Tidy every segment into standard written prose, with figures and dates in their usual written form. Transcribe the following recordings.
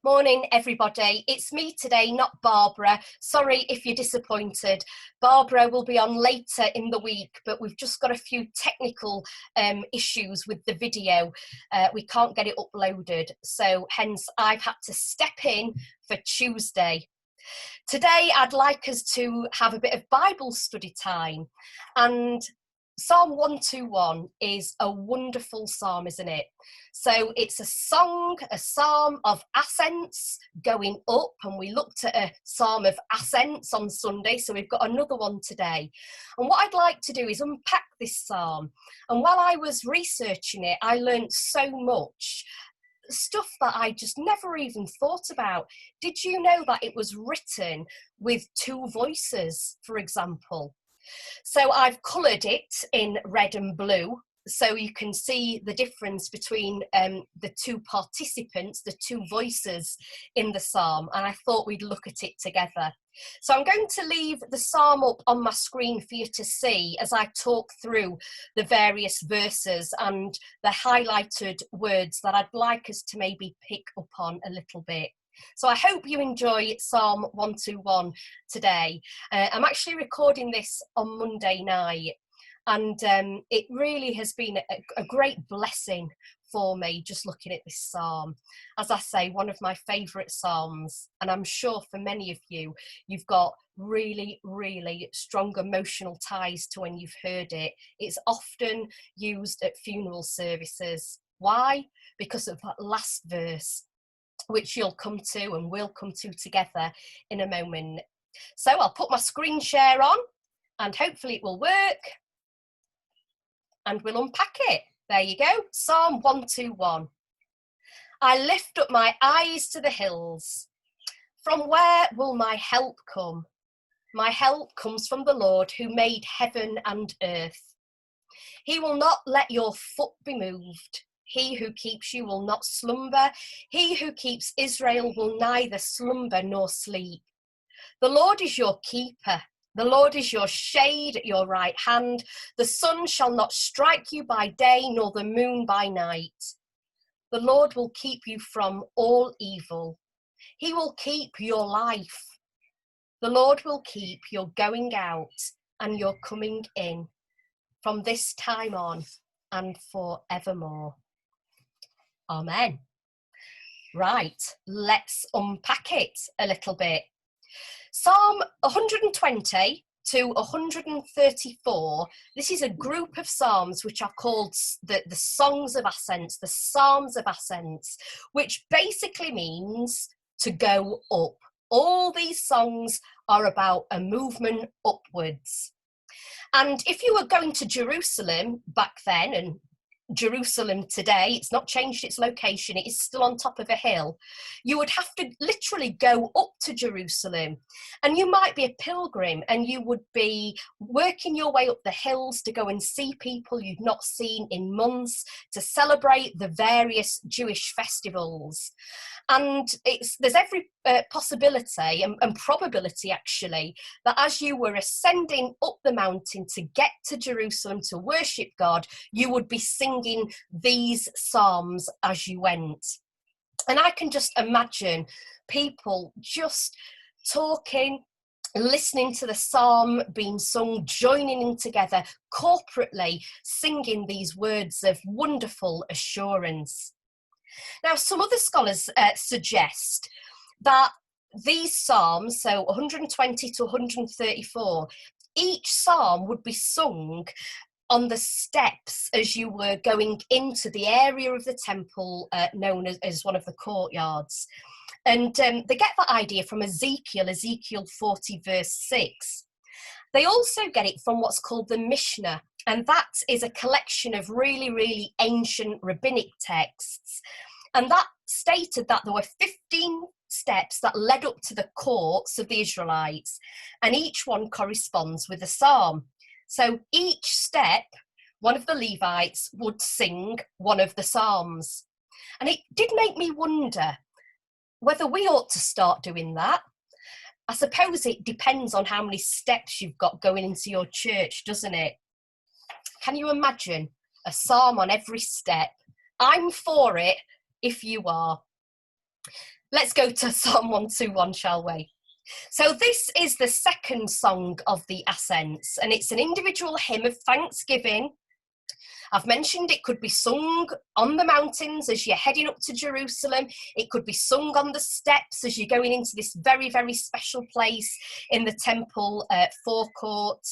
Morning, everybody. It's me today, not Barbara. Sorry if you're disappointed. Barbara will be on later in the week, but we've just got a few technical issues with the video. We can't get it uploaded, so hence I've had to step in for Tuesday. Today, I'd like us to have a bit of Bible study time, and Psalm 121 is a wonderful psalm, isn't it? So it's a song, a psalm of ascents going up, and we looked at a psalm of ascents on Sunday, so we've got another one today. And what I'd like to do is unpack this psalm. And while I was researching it, I learned so much. Stuff that I just never even thought about. Did you know that it was written with two voices, for example? So I've coloured it in red and blue so you can see the difference between the two participants, the two voices in the psalm, and I thought we'd look at it together. So I'm going to leave the psalm up on my screen for you to see as I talk through the various verses and the highlighted words that I'd like us to maybe pick up on a little bit. So I hope you enjoy Psalm 121 today. I'm actually recording this on Monday night, and it really has been a great blessing for me just looking at this psalm. As I say, one of my favourite psalms, and I'm sure for many of you, you've got really, really strong emotional ties to when you've heard it. It's often used at funeral services. Why? Because of that last verse, which you'll come to and we'll come to together in a moment. So I'll put my screen share on and hopefully it will work and we'll unpack it. There you go, Psalm 121. I lift up my eyes to the hills. From where will my help come? My help comes from the Lord who made heaven and earth. He will not let your foot be moved. He who keeps you will not slumber. He who keeps Israel will neither slumber nor sleep. The Lord is your keeper. The Lord is your shade at your right hand. The sun shall not strike you by day, nor the moon by night. The Lord will keep you from all evil. He will keep your life. The Lord will keep your going out and your coming in from this time on and forevermore. Amen. Right, let's unpack it a little bit. Psalm 120 to 134, this is a group of psalms which are called the songs of ascents, the psalms of ascents, which basically means to go up. All these songs are about a movement upwards. And if you were going to Jerusalem back then, and Jerusalem today, it's not changed its location, it is still on top of a hill, you would have to literally go up to Jerusalem, and you might be a pilgrim and you would be working your way up the hills to go and see people you've not seen in months, to celebrate the various Jewish festivals. And there's every possibility and probability actually that as you were ascending up the mountain to get to Jerusalem to worship God, you would be singing these psalms as you went. And I can just imagine people just talking, listening to the psalm being sung, joining in together corporately, singing these words of wonderful assurance. Now, some other scholars suggest that these psalms, so 120 to 134, each psalm would be sung on the steps as you were going into the area of the temple known as one of the courtyards. And they get that idea from Ezekiel 40 verse 6. They also get it from what's called the Mishnah, and that is a collection of really, really ancient rabbinic texts. And that stated that there were 15 steps that led up to the courts of the Israelites, and each one corresponds with a psalm. So each step, one of the Levites would sing one of the psalms. And it did make me wonder whether we ought to start doing that. I suppose it depends on how many steps you've got going into your church, doesn't it? Can you imagine a psalm on every step? I'm for it if you are. Let's go to Psalm 121, shall we? So this is the second song of the Ascents, and it's an individual hymn of thanksgiving. I've mentioned it could be sung on the mountains as you're heading up to Jerusalem. It could be sung on the steps as you're going into this very, very special place in the temple forecourt.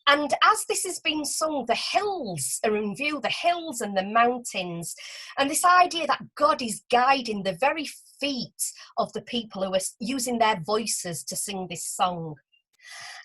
And as this has been sung, the hills are in view, the hills and the mountains. And this idea that God is guiding the very feet of the people who are using their voices to sing this song.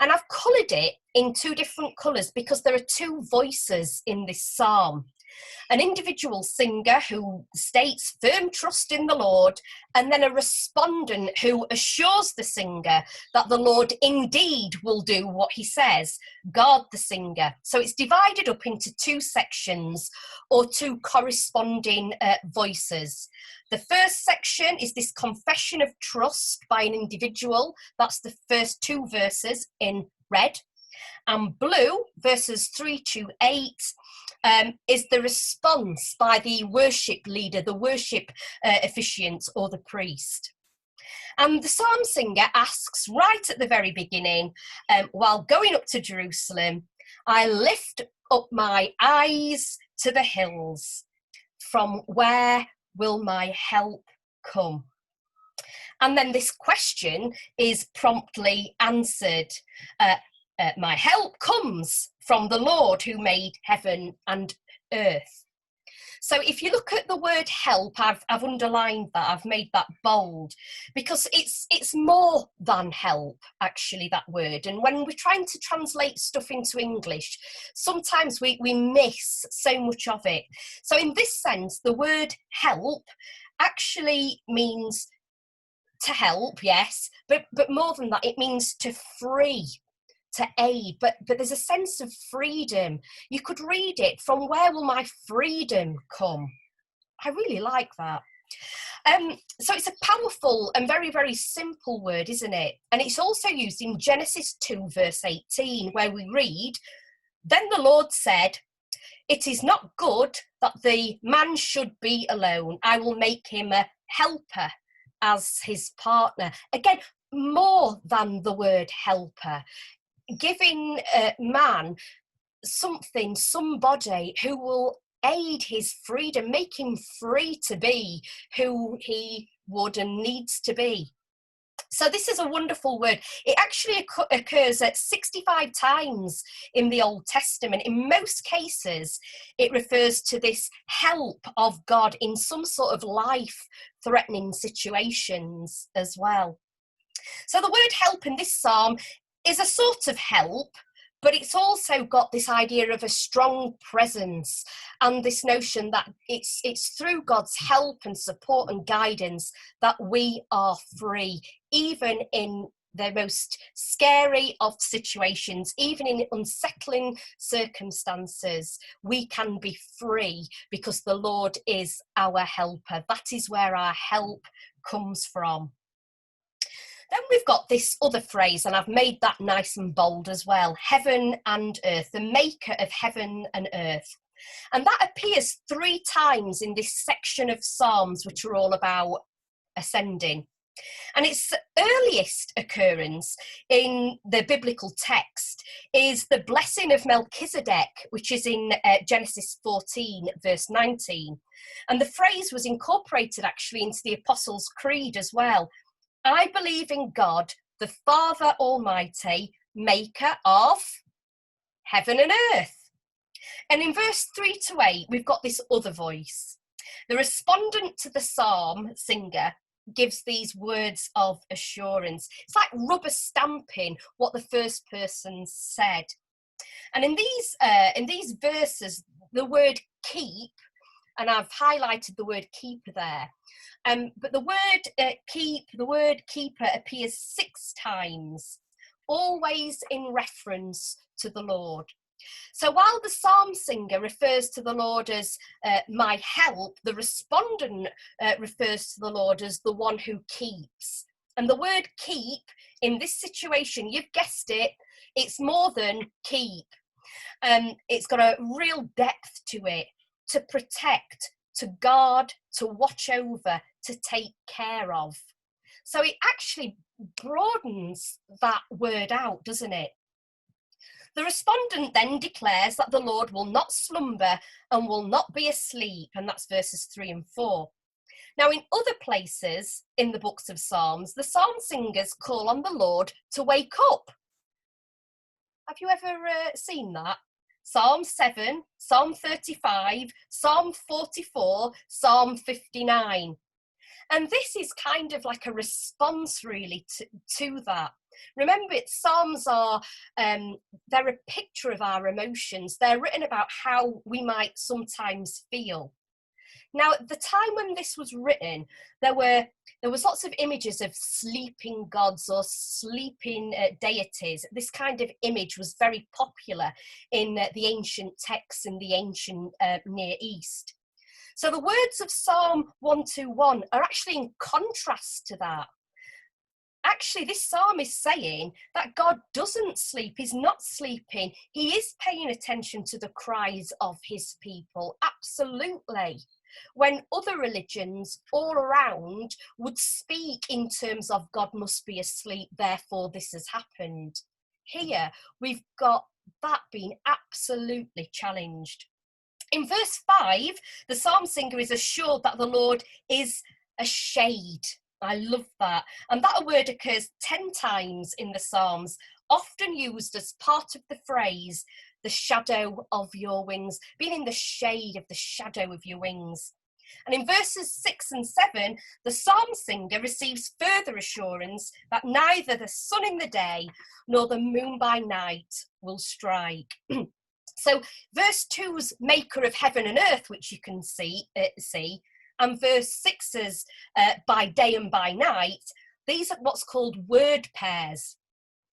And I've coloured it in two different colours because there are two voices in this psalm. An individual singer who states firm trust in the Lord, and then a respondent who assures the singer that the Lord indeed will do what he says, guard the singer. So it's divided up into two sections or two corresponding voices. The first section is this confession of trust by an individual. That's the first two verses in red. And blue, verses 3 to 8, is the response by the worship leader, the worship officiant or the priest. And the psalm singer asks right at the very beginning, while going up to Jerusalem, I lift up my eyes to the hills. From where will my help come? And then this question is promptly answered. My help comes from the Lord who made heaven and earth. So if you look at the word help, I've underlined that, I've made that bold, because it's more than help, actually, that word. And when we're trying to translate stuff into English, sometimes we miss so much of it. So in this sense, the word help actually means to help, yes, but more than that, it means to free, to aid, but there's a sense of freedom. You could read it, from where will my freedom come? I really like that. So it's a powerful and very, very simple word, isn't it? And it's also used in Genesis 2, verse 18, where we read, then the Lord said, it is not good that the man should be alone. I will make him a helper as his partner. Again, more than the word helper. Giving man something, somebody who will aid his freedom, make him free to be who he would and needs to be. So this is a wonderful word. It actually occurs at 65 times in the Old Testament. In most cases, it refers to this help of God in some sort of life-threatening situations as well. So the word help in this psalm is a sort of help, but it's also got this idea of a strong presence and this notion that it's through God's help and support and guidance that we are free, even in the most scary of situations, even in unsettling circumstances. We can be free because the Lord is our helper. That is where our help comes from. Then we've got this other phrase, and I've made that nice and bold as well, heaven and earth, the maker of heaven and earth. And that appears 3 times in this section of Psalms, which are all about ascending. And its earliest occurrence in the biblical text is the blessing of Melchizedek, which is in Genesis 14, verse 19. And the phrase was incorporated actually into the Apostles' Creed as well. I believe in God, the Father Almighty, maker of heaven and earth. And in verse 3 to 8, we've got this other voice. The respondent to the psalm singer gives these words of assurance. It's like rubber stamping what the first person said. And in these verses, the word keep, and I've highlighted the word keeper there, but the word keeper appears 6 times, always in reference to the Lord. So while the psalm singer refers to the Lord as my help, the respondent refers to the Lord as the one who keeps. And the word keep in this situation, you've guessed it, it's more than keep. It's got a real depth to it, to protect, to guard, to watch over, to take care of. So it actually broadens that word out, doesn't it? The respondent then declares that the Lord will not slumber and will not be asleep, and that's verses 3 and 4. Now, in other places in the books of Psalms, the psalm singers call on the Lord to wake up. Have you ever seen that? Psalm 7, Psalm 35, Psalm 44, Psalm 59. And this is kind of like a response, really, to that. Remember, Psalms are, they're a picture of our emotions. They're written about how we might sometimes feel. Now, at the time when this was written, there was lots of images of sleeping gods or sleeping deities. This kind of image was very popular in the ancient texts in the ancient Near East. So the words of Psalm 121 are actually in contrast to that. Actually, this psalm is saying that God doesn't sleep, he's not sleeping, he is paying attention to the cries of his people, absolutely. When other religions all around would speak in terms of God must be asleep, therefore this has happened. Here, we've got that being absolutely challenged. In verse 5, the psalm singer is assured that the Lord is a shade. I love that. And that word occurs 10 times in the Psalms, often used as part of the phrase, the shadow of your wings, being in the shade of the shadow of your wings. And in verses 6 and 7, the psalm singer receives further assurance that neither the sun in the day nor the moon by night will strike. So verse 2's maker of heaven and earth, which you can see, and verse 6's by day and by night, these are what's called word pairs.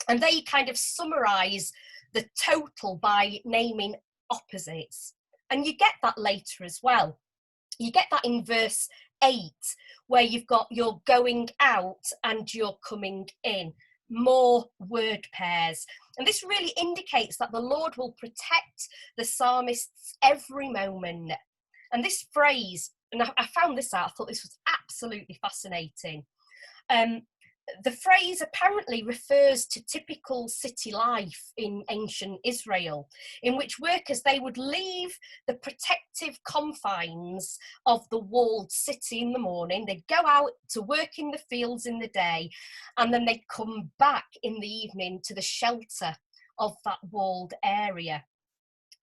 And they kind of summarise the total by naming opposites. And you get that later as well. You get that in verse 8, where you've got your going out and your coming in. More word pairs. And this really indicates that the Lord will protect the psalmist's every moment. And this phrase, and I found this out, I thought this was absolutely fascinating. The phrase apparently refers to typical city life in ancient Israel, in which workers, they would leave the protective confines of the walled city in the morning, they'd go out to work in the fields in the day, and then they'd come back in the evening to the shelter of that walled area.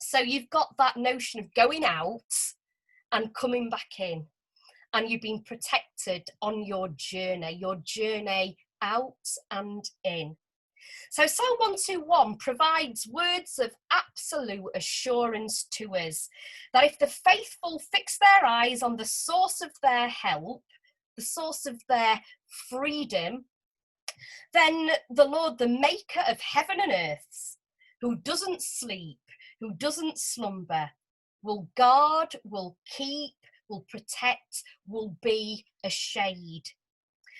So you've got that notion of going out and coming back in, and you've been protected on your journey out and in. So Psalm 121 provides words of absolute assurance to us that if the faithful fix their eyes on the source of their help, the source of their freedom, then the Lord, the maker of heaven and earth, who doesn't sleep, who doesn't slumber, will guard, will keep, will protect, will be a shade.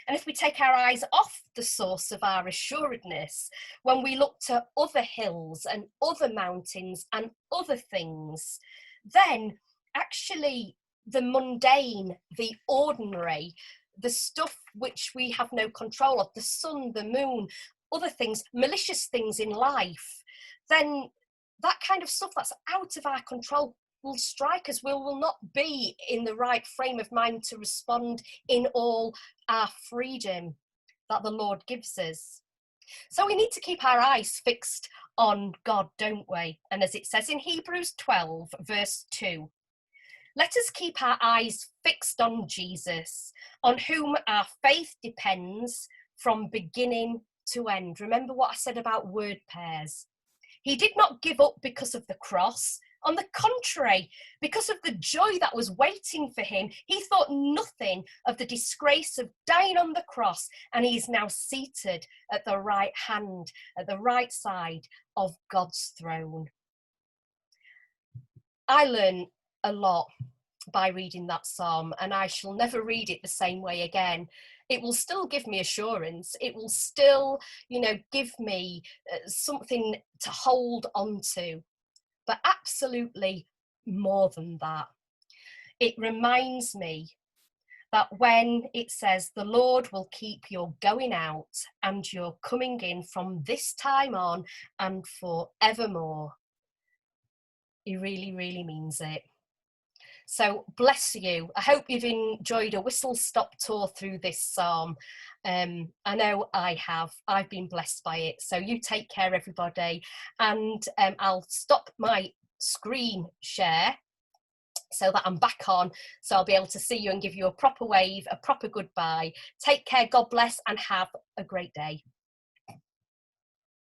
And if we take our eyes off the source of our assuredness, when we look to other hills and other mountains and other things, then actually the mundane, the ordinary, the stuff which we have no control of, the sun, the moon, other things, malicious things in life, then that kind of stuff that's out of our control will strike us. We will not be in the right frame of mind to respond in all our freedom that the Lord gives us. So we need to keep our eyes fixed on God, don't we? And as it says in Hebrews 12, verse 2, let us keep our eyes fixed on Jesus, on whom our faith depends from beginning to end. Remember what I said about word pairs. He did not give up because of the cross. On the contrary, because of the joy that was waiting for him, he thought nothing of the disgrace of dying on the cross, and he is now seated at the right hand, at the right side of God's throne. I learned a lot by reading that psalm, and I shall never read it the same way again. It will still give me assurance. It will still, give me something to hold on to. But absolutely more than that. It reminds me that when it says the Lord will keep your going out and your coming in from this time on and forevermore, he really, really means it. So bless you. I hope you've enjoyed a whistle-stop tour through this psalm. I know I have. I've been blessed by it. So you take care, everybody. And I'll stop my screen share so that I'm back on. So I'll be able to see you and give you a proper wave, a proper goodbye. Take care, God bless, and have a great day.